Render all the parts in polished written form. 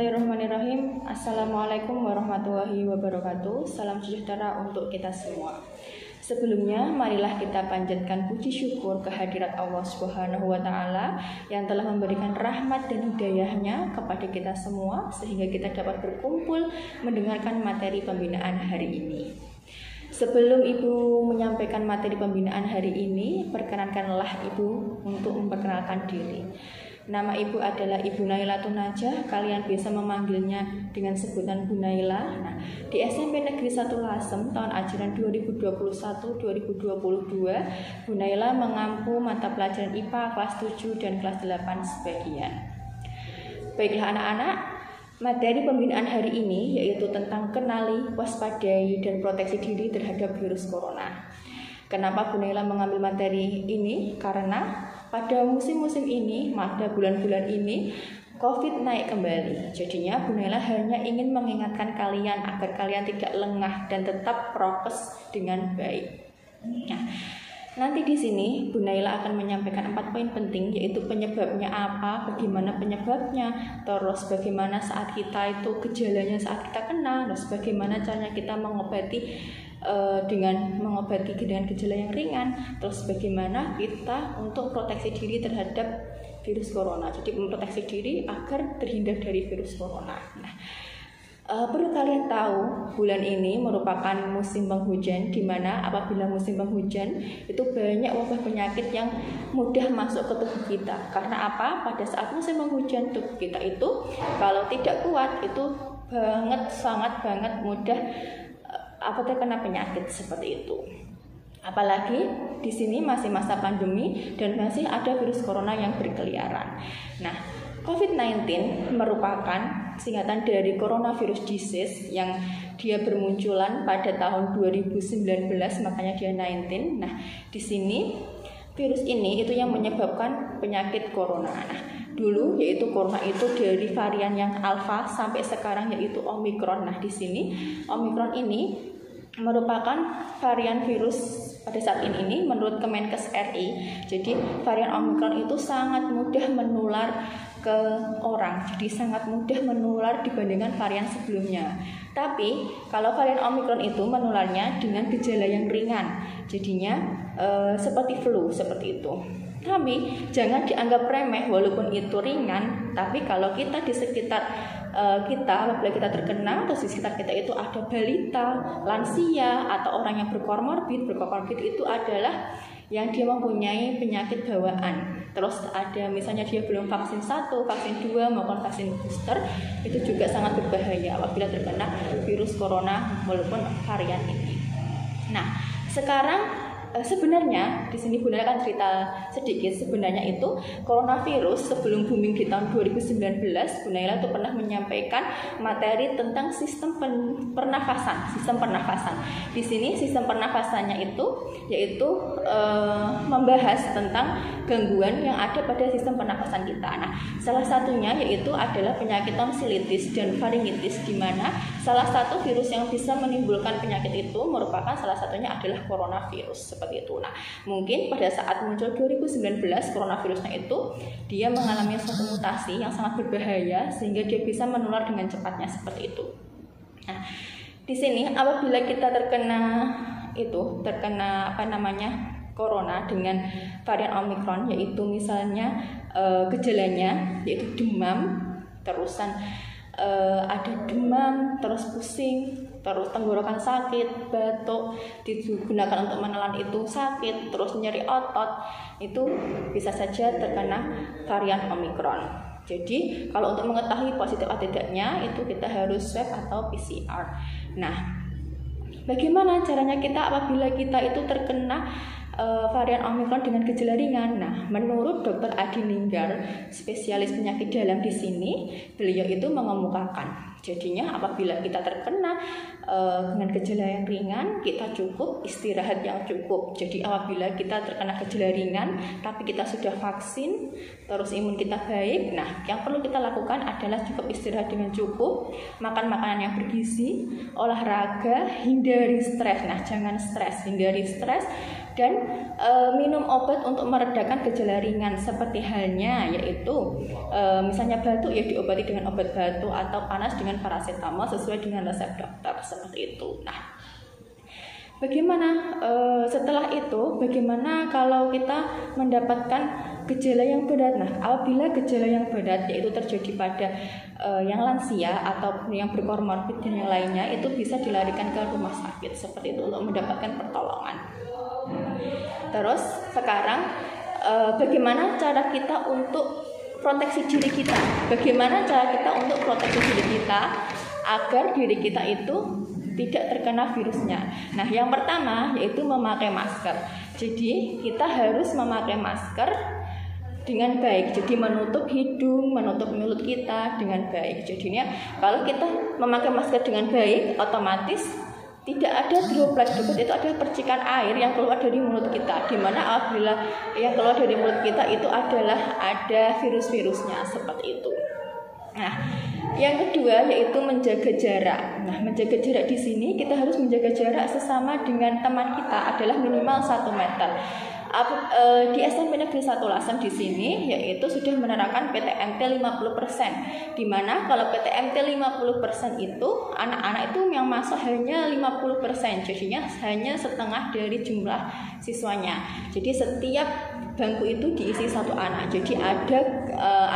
Bismillahirrahmanirrahim. Assalamualaikum warahmatullahi wabarakatuh. Salam sejahtera untuk kita semua. Sebelumnya, marilah kita panjatkan puji syukur kehadirat Allah Subhanahu wa Ta'ala yang telah memberikan rahmat dan hidayahnya kepada kita semua, sehingga kita dapat berkumpul mendengarkan materi pembinaan hari ini. Sebelum Ibu menyampaikan materi pembinaan hari ini, perkenankanlah Ibu untuk memperkenalkan diri. Nama Ibu adalah Ibu Nailatun Najah, kalian bisa memanggilnya dengan sebutan Bu Naila. Nah, di SMP Negeri 1 Lasem tahun ajaran 2021-2022, Bu Naila mengampu mata pelajaran IPA kelas 7 dan kelas 8 sebagian. Baiklah anak-anak, materi pembinaan hari ini yaitu tentang kenali, waspadai, dan proteksi diri terhadap virus corona. Kenapa Bu Naila mengambil materi ini? Karena pada musim-musim ini, pada bulan-bulan ini, COVID naik kembali. Jadinya Bu Naila hanya ingin mengingatkan kalian agar kalian tidak lengah dan tetap prokes dengan baik. Nah, nanti di sini Bu Naila akan menyampaikan 4 poin penting, yaitu penyebabnya apa, bagaimana penyebabnya, terus bagaimana saat kita itu gejalanya saat kita kena, terus bagaimana caranya kita mengobati dengan gejala yang ringan, terus bagaimana kita untuk proteksi diri terhadap virus corona. Jadi memproteksi diri agar terhindar dari virus corona. Nah, perlu kalian tahu, bulan ini merupakan musim penghujan, di mana apabila musim penghujan itu banyak wabah penyakit yang mudah masuk ke tubuh kita. Karena apa? Pada saat musim penghujan, tubuh kita itu kalau tidak kuat itu sangat mudah terkena penyakit seperti itu. Apalagi di sini masih masa pandemi dan masih ada virus corona yang berkeliaran. Nah, COVID-19 merupakan singkatan dari coronavirus disease yang dia bermunculan pada tahun 2019, makanya dia 19. Nah, di sini virus ini itu yang menyebabkan penyakit corona. Nah, dulu yaitu corona itu dari varian yang alpha sampai sekarang yaitu Omicron. Nah, di sini Omicron ini merupakan varian virus pada saat ini menurut Kemenkes RI. Jadi varian Omicron itu sangat mudah menular ke orang, jadi sangat mudah menular dibandingkan varian sebelumnya. Tapi kalau varian Omicron itu menularnya dengan gejala yang ringan, jadinya seperti flu seperti itu. Tapi jangan dianggap remeh walaupun itu ringan. Tapi kalau kita di sekitar apabila kita terkena, atau di sekitar kita itu ada balita, lansia, atau orang yang berkomorbid itu adalah yang dia mempunyai penyakit bawaan. Terus ada misalnya dia belum vaksin 1, vaksin 2 maupun vaksin booster, itu juga sangat berbahaya apabila terkena virus corona walaupun varian ini. Nah, sekarang sebenarnya di sini Bu Naila akan cerita sedikit. Sebenarnya itu coronavirus sebelum booming di tahun 2019, Bu Naila itu pernah menyampaikan materi tentang sistem pernafasan. Di sini sistem pernafasannya itu yaitu membahas tentang gangguan yang ada pada sistem pernafasan kita. Nah, salah satunya yaitu adalah penyakit tonsilitis dan faringitis, di mana salah satu virus yang bisa menimbulkan penyakit itu merupakan salah satunya adalah coronavirus. Seperti itu. Nah, mungkin pada saat muncul 2019 coronavirusnya itu dia mengalami suatu mutasi yang sangat berbahaya sehingga dia bisa menular dengan cepatnya seperti itu. Nah, di sini apabila kita terkena corona dengan varian Omicron, yaitu misalnya gejalanya yaitu demam, terusan ada demam, terus pusing, terus tenggorokan sakit, batuk, digunakan untuk menelan itu sakit, terus nyeri otot, itu bisa saja terkena varian Omicron. Jadi kalau untuk mengetahui positif atau tidaknya itu kita harus swab atau PCR. Nah, bagaimana caranya kita apabila kita itu terkena varian Omicron dengan gejala ringan? Nah, menurut Dr. Adi Ninggar, spesialis penyakit dalam di sini, beliau itu mengemukakan Jadinya apabila kita terkena dengan gejala yang ringan, kita cukup istirahat yang cukup. Jadi apabila kita terkena gejala ringan tapi kita sudah vaksin, terus imun kita baik, nah yang perlu kita lakukan adalah cukup istirahat dengan cukup, makan makanan yang bergizi, olahraga, hindari stres. Nah, jangan stres, hindari stres, dan minum obat untuk meredakan gejala ringan seperti halnya yaitu misalnya batuk ya diobati dengan obat batuk, atau panas dengan paracetamol sesuai dengan resep dokter, seperti itu. Nah, bagaimana setelah itu? Bagaimana kalau kita mendapatkan gejala yang berat? Nah, apabila gejala yang berat yaitu terjadi pada yang lansia atau yang berkomorbid dan yang lainnya, itu bisa dilarikan ke rumah sakit seperti itu untuk mendapatkan pertolongan. Terus sekarang bagaimana cara kita untuk proteksi diri kita? Bagaimana cara kita untuk proteksi diri kita agar diri kita itu tidak terkena virusnya? Nah, yang pertama yaitu memakai masker. Jadi kita harus memakai masker dengan baik. Jadi menutup hidung, menutup mulut kita dengan baik. Jadinya kalau kita memakai masker dengan baik, otomatis tidak ada droplet. Droplet itu adalah percikan air yang keluar dari mulut kita, di mana apabila yang keluar dari mulut kita itu adalah ada virus-virusnya, seperti itu. Nah, yang kedua yaitu menjaga jarak. Nah, menjaga jarak di sini kita harus menjaga jarak sesama dengan teman kita adalah minimal 1 meter. Di SMP Negeri 1 Lasem di sini yaitu sudah menerapkan PTMT 50%, di mana kalau PTMT 50% itu anak-anak itu yang masuk hanya 50%, jadinya hanya setengah dari jumlah siswanya. Jadi setiap bangku itu diisi 1 anak, jadi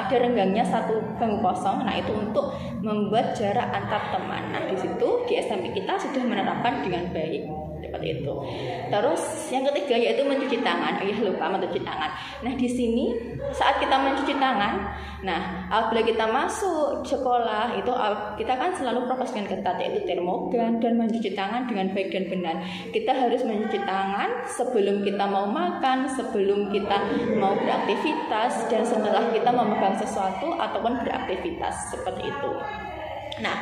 ada renggangnya 1 bangku kosong. Nah, itu untuk membuat jarak antar teman. Nah, di situ di SMP kita sudah menerapkan dengan baik seperti itu. Terus yang ketiga yaitu mencuci tangan. Lupa mencuci tangan. Nah, di sini saat kita mencuci tangan, nah apabila kita masuk sekolah itu kita kan selalu prokes dengan ketat, yaitu termogan dan mencuci tangan dengan baik dan benar. Kita harus mencuci tangan sebelum kita mau makan, sebelum kita mau beraktivitas, dan setelah kita memegang sesuatu ataupun beraktivitas, seperti itu. Nah,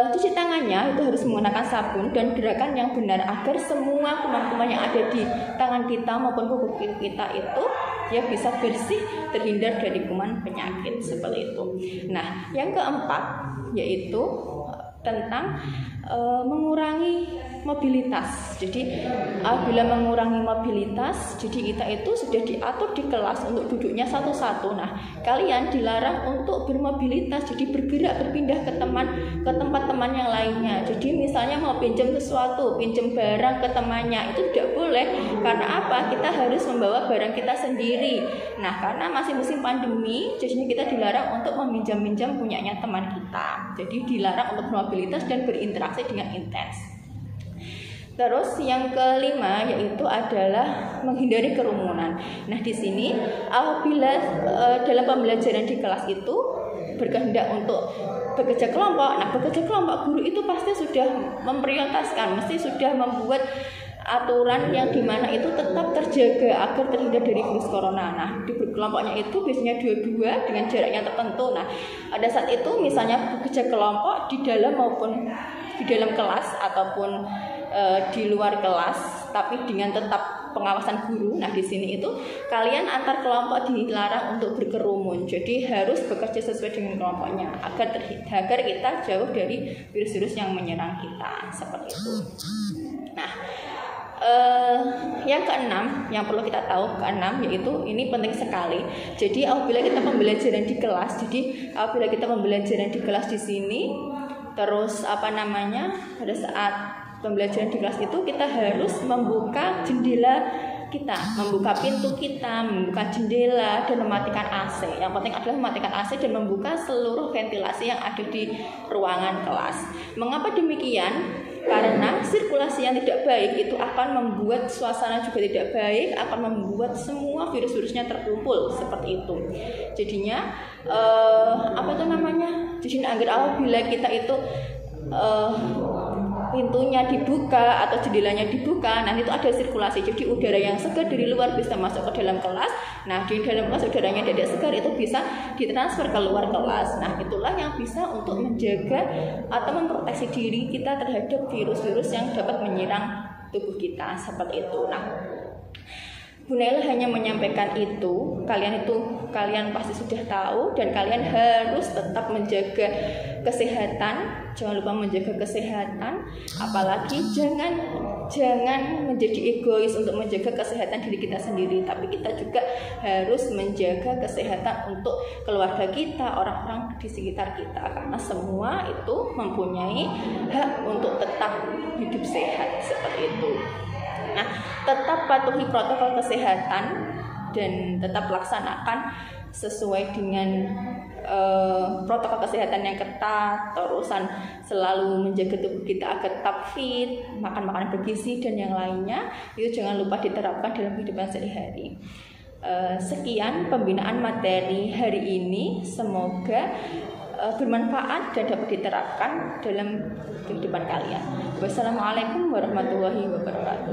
cuci tangannya itu harus menggunakan sabun dan gerakan yang benar agar semua kuman-kuman yang ada di tangan kita maupun kuku kita itu ya bisa bersih, terhindar dari kuman penyakit, seperti itu. Nah, yang keempat yaitu tentang mengurangi mobilitas. Jadi apabila mengurangi mobilitas, jadi kita itu sudah diatur di kelas untuk duduknya satu-satu. Nah, kalian dilarang untuk bermobilitas, jadi bergerak berpindah ke tempat teman yang lainnya. Jadi misalnya mau pinjam sesuatu, pinjam barang ke temannya, itu tidak boleh. Karena apa? Kita harus membawa barang kita sendiri. Nah, karena masih musim pandemi, jadinya kita dilarang untuk meminjam-minjam punyanya teman kita. Jadi dilarang untuk bermobilitas dan berinteraksi dengan intens. Terus yang kelima yaitu adalah menghindari kerumunan. Nah, di sini apabila dalam pembelajaran di kelas itu berkehendak untuk bekerja kelompok, nah bekerja kelompok guru itu pasti sudah memprioritaskan, mesti sudah membuat aturan yang dimana itu tetap terjaga agar terhindar dari virus corona. Nah, di kelompoknya itu biasanya 2-2 dengan jarak yang tertentu. Nah, pada saat itu misalnya bekerja kelompok di dalam maupun di dalam kelas ataupun di luar kelas, tapi dengan tetap pengawasan guru. Nah, di sini itu kalian antar kelompok dilarang untuk berkerumun. Jadi harus bekerja sesuai dengan kelompoknya agar kita jauh dari virus-virus yang menyerang kita, seperti itu. Nah, yang keenam yang perlu kita tahu, yaitu ini penting sekali. Jadi apabila kita pembelajaran di kelas, di sini, terus pada saat pembelajaran di kelas itu kita harus membuka jendela kita, membuka pintu kita, membuka jendela dan mematikan AC. Yang penting adalah mematikan AC dan membuka seluruh ventilasi yang ada di ruangan kelas. Mengapa demikian? Karena sirkulasi yang tidak baik itu akan membuat suasana juga tidak baik, akan membuat semua virus-virusnya terkumpul, seperti itu. Jadinya Jadi agar apabila kita itu pintunya dibuka atau jendelanya dibuka, nah itu ada sirkulasi, jadi udara yang segar dari luar bisa masuk ke dalam kelas. Nah di dalam kelas udaranya tidak segar itu bisa ditransfer ke luar kelas. Nah itulah yang bisa untuk menjaga atau memproteksi diri kita terhadap virus-virus yang dapat menyerang tubuh kita seperti itu. Nah Bu Naila hanya menyampaikan itu, kalian pasti sudah tahu, dan kalian harus tetap menjaga kesehatan. Jangan lupa menjaga kesehatan, apalagi jangan menjadi egois untuk menjaga kesehatan diri kita sendiri, tapi kita juga harus menjaga kesehatan untuk keluarga kita, orang-orang di sekitar kita, karena semua itu mempunyai hak untuk tetap hidup sehat seperti itu. Nah, tetap patuhi protokol kesehatan dan tetap laksanakan sesuai dengan protokol kesehatan yang ketat. Terusan selalu menjaga tubuh kita agar tetap fit, makan makanan bergizi dan yang lainnya. Itu jangan lupa diterapkan dalam kehidupan sehari-hari. Sekian pembinaan materi hari ini. Semoga bermanfaat dan dapat diterapkan dalam kehidupan kalian. Wassalamualaikum warahmatullahi wabarakatuh.